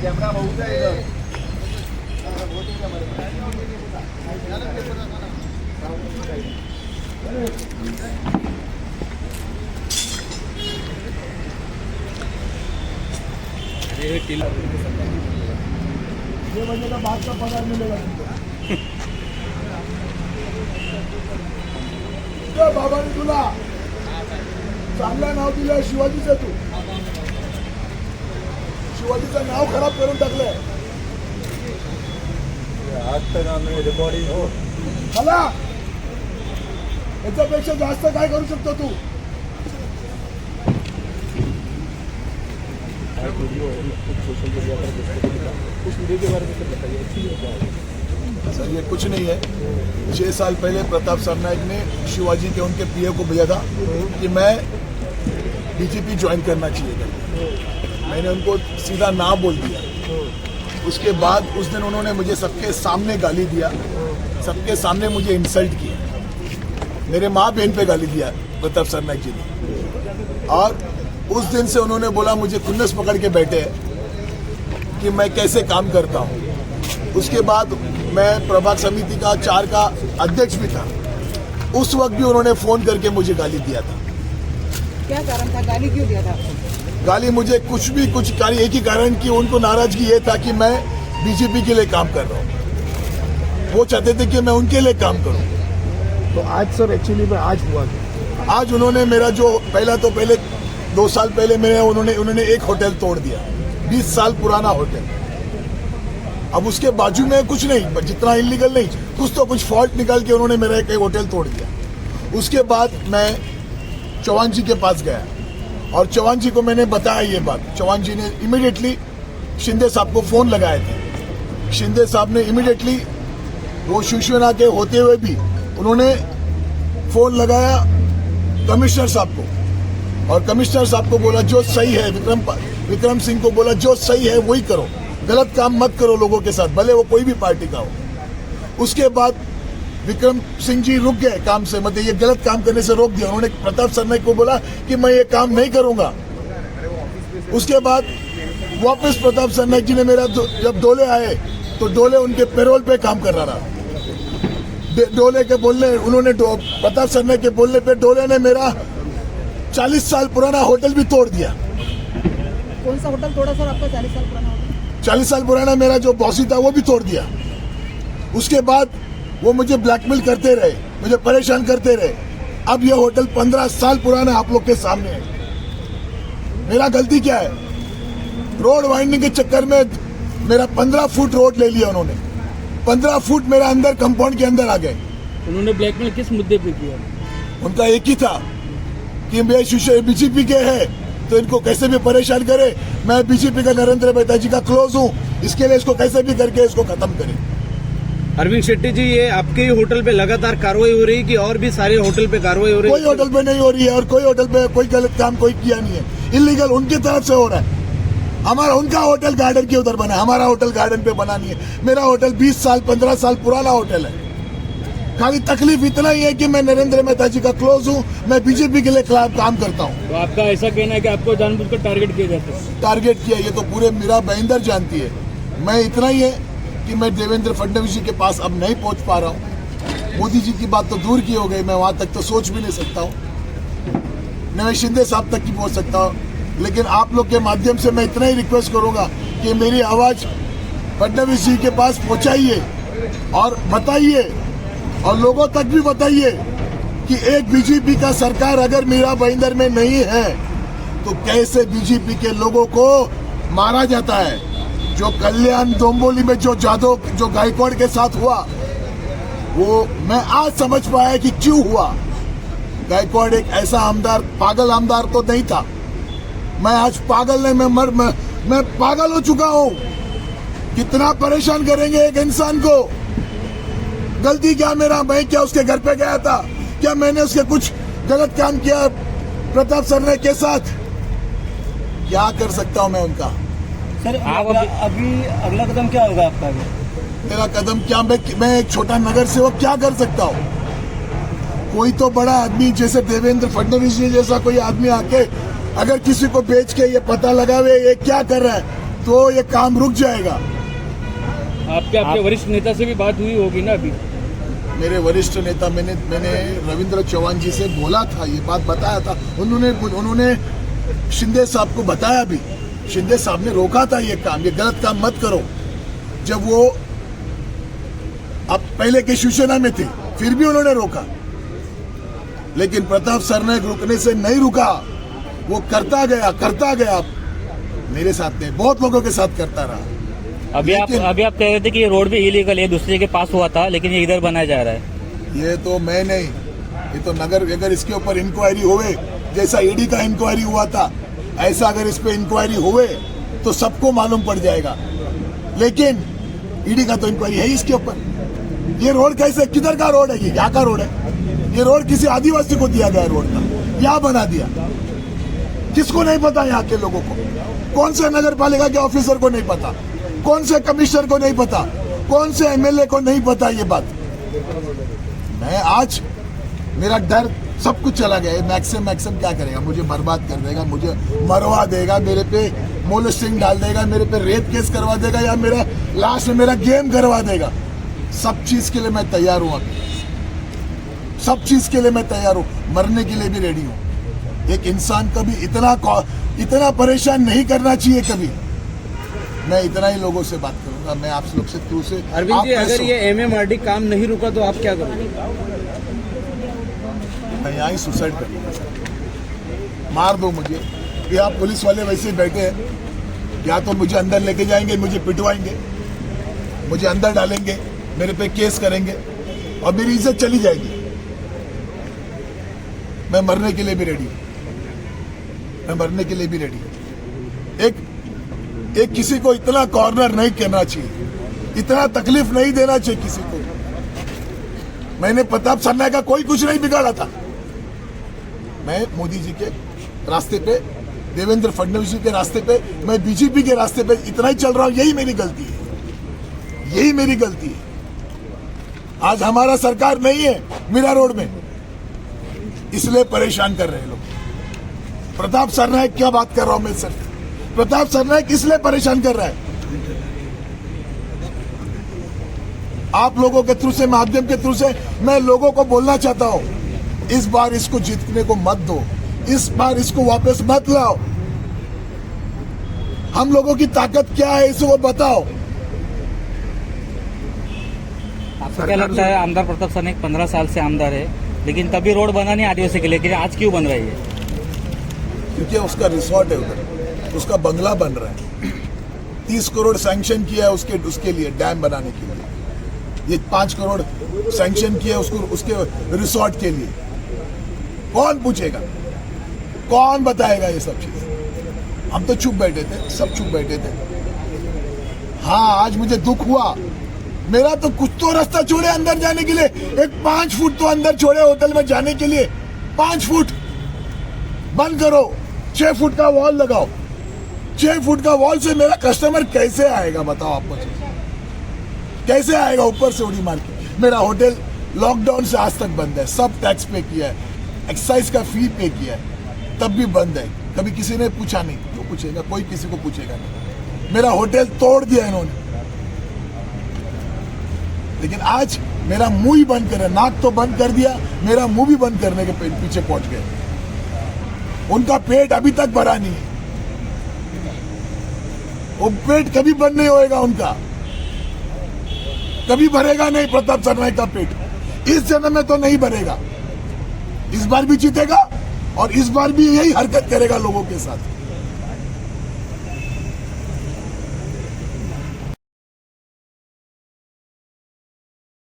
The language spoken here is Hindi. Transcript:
ये बजे का बाद का पगार मिलेगा तुमको। बाबाने तुला चांगलं नाव दिलंय शिवाजीचं, तू शिवाजीचं नाव खराब करून टाकलंय। मला याच्यापेक्षा जास्त काय करू शकतो तू? सर ये कुछ नहीं है। 6 साल पहले प्रताप सरनाइक ने शिवाजी के उनके पीए को भेजा था कि मैं बीजेपी ज्वाइन करना चाहिए था। मैंने उनको सीधा ना बोल दिया। उसके बाद उस दिन उन्होंने मुझे सबके सामने गाली दिया, सबके सामने मुझे इंसल्ट किया, मेरे माँ बहन पे गाली दिया प्रताप सरनाइक जी ने। और उस दिन से उन्होंने बोला, मुझे खुन्नस पकड़ के बैठे कि मैं कैसे काम करता हूँ। उसके बाद मैं प्रभाग समिति का 4 का अध्यक्ष भी था। उस वक्त भी उन्होंने फोन करके मुझे गाली दिया था। क्या कारण था, गाली क्यों दिया था? गाली मुझे कुछ कार्य, एक ही कारण कि उनको नाराजगी ये था कि मैं बीजेपी के लिए काम कर रहा हूँ। वो चाहते थे कि मैं उनके लिए काम करूँ। तो आज सर एक्चुअली में आज हुआ क्या? आज उन्होंने मेरा जो पहले 2 साल पहले उन्होंने एक होटल तोड़ दिया, 20 साल पुराना होटल। अब उसके बाजू में कुछ नहीं, जितना इलीगल नहीं, कुछ फॉल्ट निकाल के उन्होंने मेरा एक होटल तोड़ दिया। उसके बाद मैं चौहान जी के पास गया और चौहान जी को मैंने बताया ये बात। चौहान जी ने इमीडिएटली शिंदे साहब को फोन लगाए थे। शिंदे साहब ने इमीडिएटली, वो शिवसेना के होते हुए भी उन्होंने फोन लगाया कमिश्नर साहब को, और कमिश्नर साहब को बोला जो सही है, विक्रम सिंह को बोला जो सही है वही करो, गलत काम मत करो लोगों के साथ, भले वो कोई भी पार्टी का हो। उसके बाद विक्रम सिंह जी रुक गए काम से, मतलब ये गलत काम करने से रोक दिया। उन्होंने प्रताप सरनाइक को बोला कि मैं ये काम नहीं करूंगा। उसके बाद वापस प्रताप सरनाइक जी ने मेरा जब डोले आए तो डोले उनके पेरोल पे काम कर रहा। डोले के बोलने, उन्होंने प्रताप सरनाइक के बोलने पे डोले ने मेरा 40 साल पुराना होटल भी तोड़ दिया। कौन सा होटल तोड़ा सर आपका? 40 साल पुराना होटल? 40 साल पुराना मेरा जो बॉसी था वो भी तोड़ दिया। उसके बाद वो मुझे ब्लैकमेल करते रहे, मुझे परेशान करते रहे। अब ये होटल 15 साल पुराना आप लोग के सामने है। मेरा गलती क्या है? रोड वाइंडिंग के चक्कर में मेरा 15 फुट रोड ले लिया उन्होंने। 15 फुट मेरा अंदर कंपाउंड के अंदर आ गए। उन्होंने ब्लैकमेल किस मुद्दे पे किया? उनका एक ही था कि मैं बीजेपी के है तो इनको कैसे भी परेशान करे। मैं बीजेपी का नरेंद्र मेहता जी का क्लोज हूँ, इसके लिए इसको कैसे भी करके इसको खत्म करें। अरविंद शेट्टी जी, ये आपके होटल पे लगातार कार्रवाई हो रही है कि और भी सारे होटल पे कार्रवाई हो रही है? कोई होटल पे नहीं हो रही है और कोई होटल पे कोई गलत काम कोई किया नहीं है। इलीगल उनकी तरफ से हो रहा है। हमारा उनका होटल गार्डन के उधर बना है, हमारा होटल गार्डन पे बना नहीं है। मेरा होटल 20 साल 15 साल पुराना होटल है। खाली तकलीफ इतना ही है कि मैं नरेंद्र मेहता जी का क्लोज हूँ, मैं बीजेपी के लिए काम करता हूँ। तो आपका ऐसा कहना है कि आपको जानबूझकर टारगेट किया जाता है? टारगेट किया ये तो पूरे मीरा भाईंदर जानती है। मैं इतना ही है कि मैं देवेंद्र फडणवीस जी के पास अब नहीं पहुंच पा रहा हूँ। मोदी जी की बात तो दूर की हो गई, मैं वहां तक तो सोच भी नहीं सकता हूँ, न मैं शिंदे साहब तक की पहुंच सकता हूँ। लेकिन आप लोग के माध्यम से मैं इतना ही रिक्वेस्ट करूंगा कि मेरी आवाज फडणवीस जी के पास पहुंचाइए और बताइए, और लोगों तक भी बताइए कि एक बीजेपी का सरकार अगर मीरा भाईंदर में नहीं है तो कैसे बीजेपी के लोगों को मारा जाता है। जो कल्याण डोंबिवली में जो गायकवाड़ के साथ हुआ, वो मैं आज समझ पाया कि क्यों हुआ। गायकवाड़ एक ऐसा आमदार, पागल आमदार तो नहीं था। मैं आज पागल नहीं, मैं पागल हो चुका हूं। कितना परेशान करेंगे एक इंसान को? गलती क्या मेरा? मैं क्या उसके घर पे गया था? क्या मैंने उसके कुछ गलत काम किया प्रताप सरनाइक के साथ? क्या कर सकता हूं मैं उनका? सर अभी अगला कदम क्या होगा आपका? मेरा कदम क्या, मैं एक छोटा नगर सेवक क्या कर सकता हूँ? कोई तो बड़ा आदमी जैसे देवेंद्र फडणवीस जी जैसा कोई आदमी आके अगर किसी को बेच के ये पता लगावे ये क्या कर रहा है, तो ये काम रुक जाएगा। आपके वरिष्ठ नेता से भी बात हुई होगी ना अभी? मेरे वरिष्ठ नेता मैंने रविंद्र चौहान जी से बोला था, ये बात बताया था। उन्होंने शिंदे साहब को बताया भी। शिंदे साहब ने रोका था ये काम, ये गलत काम मत करो। जब वो अब पहले के शिवसेना में थे फिर भी उन्होंने रोका, लेकिन प्रताप सरनाईक रुकने से नहीं रुका। वो करता गया मेरे साथ नहीं, बहुत लोगों के साथ करता रहा। अभी आप कह रहे थे कि ये रोड भी इलीगल है, दूसरे के पास हुआ था, लेकिन ये इधर बनाया जा रहा है। ये तो मैं नहीं, ये तो नगर, अगर इसके ऊपर इंक्वायरी होवे, जैसा ईडी का इंक्वायरी हुआ था, ऐसा अगर इस पे इंक्वायरी होवे तो सबको मालूम पड़ जाएगा। लेकिन ईडी का तो इंक्वायरी है इसके ऊपर। ये रोड कैसे, किधर का रोड है, ये क्या का रोड है? ये रोड किसी आदिवासी को दिया गया रोड का, क्या बना दिया? किसको नहीं पता? यहाँ के लोगों को, कौन से नगर पालिका के ऑफिसर को नहीं पता, कौन से कमिश्नर को नहीं पता, कौन से एमएलए को नहीं पता ये बात? मैं आज, मेरा डर सब कुछ चला गया। मैक्सिम क्या करेगा? मुझे बर्बाद कर देगा, मुझे मरवा देगा, मेरे पे मोलेस्टिंग डाल देगा, मेरे पे रेप केस करवा देगा, या मेरा लास्ट में मेरा गेम करवा देगा। सब चीज के लिए मैं तैयार हूं अभी, सब चीज के लिए मैं तैयार हूं, मरने के लिए भी रेडी हूं। एक इंसान कभी इतना परेशान नहीं करना चाहिए कभी। मैं इतना ही लोगों से बात करूंगा। मैं आप लोग से थ्रू से अरविंद जी, अगर ये एमएमआरडी काम नहीं रुका तो आप क्या करोगे? मैं यहाँ ही सुसाइड कर लूंगा, मार दो मुझे। या पुलिस वाले वैसे ही बैठे हैं, या तो मुझे अंदर लेके जाएंगे, मुझे पिटवाएंगे, मुझे अंदर डालेंगे, मेरे पे केस करेंगे और मेरी इज्जत चली जाएगी। मैं मरने के लिए भी रेडी हूं, मैं मरने के लिए भी रेडी हूं। एक किसी को इतना कॉर्नर नहीं करना चाहिए, इतना तकलीफ नहीं देना चाहिए किसी को। मैंने प्रताप सरनाईक का कोई कुछ नहीं बिगाड़ा था। मैं मोदी जी के रास्ते पे, देवेंद्र फडणवीस जी के रास्ते पे, मैं बीजेपी के रास्ते पे इतना ही चल रहा हूं। यही मेरी गलती है, यही मेरी गलती है। आज हमारा सरकार नहीं है मीरा रोड में, इसलिए परेशान कर रहे हैं लोग। प्रताप सरनाईक, क्या बात कर रहा हूं मैं सर? प्रताप सरनाईक इसलिए परेशान कर रहा है। आप लोगों के थ्रू से, माध्यम के थ्रू से मैं लोगों को बोलना चाहता हूं, इस बार इसको जीतने को मत दो, इस बार इसको वापस मत लाओ। हम लोगों की ताकत क्या है इसे वो बताओ। आपको क्या लगता है, आमदार प्रताप सरनाईक 15 साल से आमदार है, लेकिन तभी रोड बना नहीं आदिवासी के लिए, लेकिन आज क्यों बन रही है? क्योंकि उसका रिसोर्ट है उधर, उसका बंगला बन रहा है। 30 करोड़ सैंक्शन किया है उसके लिए, डैम बनाने के लिए। ये 5 करोड़ सैंक्शन किया उसको, उसके रिसोर्ट के लिए। कौन पूछेगा, कौन बताएगा ये सब चीज? हम तो चुप बैठे थे, सब चुप बैठे थे। हाँ, आज मुझे दुख हुआ। मेरा तो कुछ तो रास्ता छोड़े अंदर जाने के लिए, एक 5 फुट तो अंदर छोड़े होटल में जाने के लिए। 5 फुट बंद करो, 6 फुट का वॉल लगाओ। 6 फुट का वॉल से मेरा कस्टमर कैसे आएगा बताओ आप मुझे? कैसे आएगा ऊपर से उड़ी मार के? मेरा होटल लॉकडाउन से आज तक बंद है, सब टैक्स पे किया है, एक्साइज का फी पे किया है, तब भी बंद है। कभी किसी ने पूछा नहीं, क्यों पूछेगा? कोई किसी को पूछेगा नहीं। मेरा होटल तोड़ दिया इन्होंने, लेकिन आज मेरा मुंह ही बंद कर, नाक तो बंद कर दिया, मेरा मुंह भी बंद करने के पीछे पहुंच गए। उनका पेट अभी तक भरा नहीं है, वो पेट कभी बंद नहीं होएगा उनका, कभी भरेगा नहीं प्रताप सरनाईक का पेट। इस जन्म में तो नहीं भरेगा, इस बार भी जीतेगा और इस बार भी यही हरकत करेगा लोगों के साथ।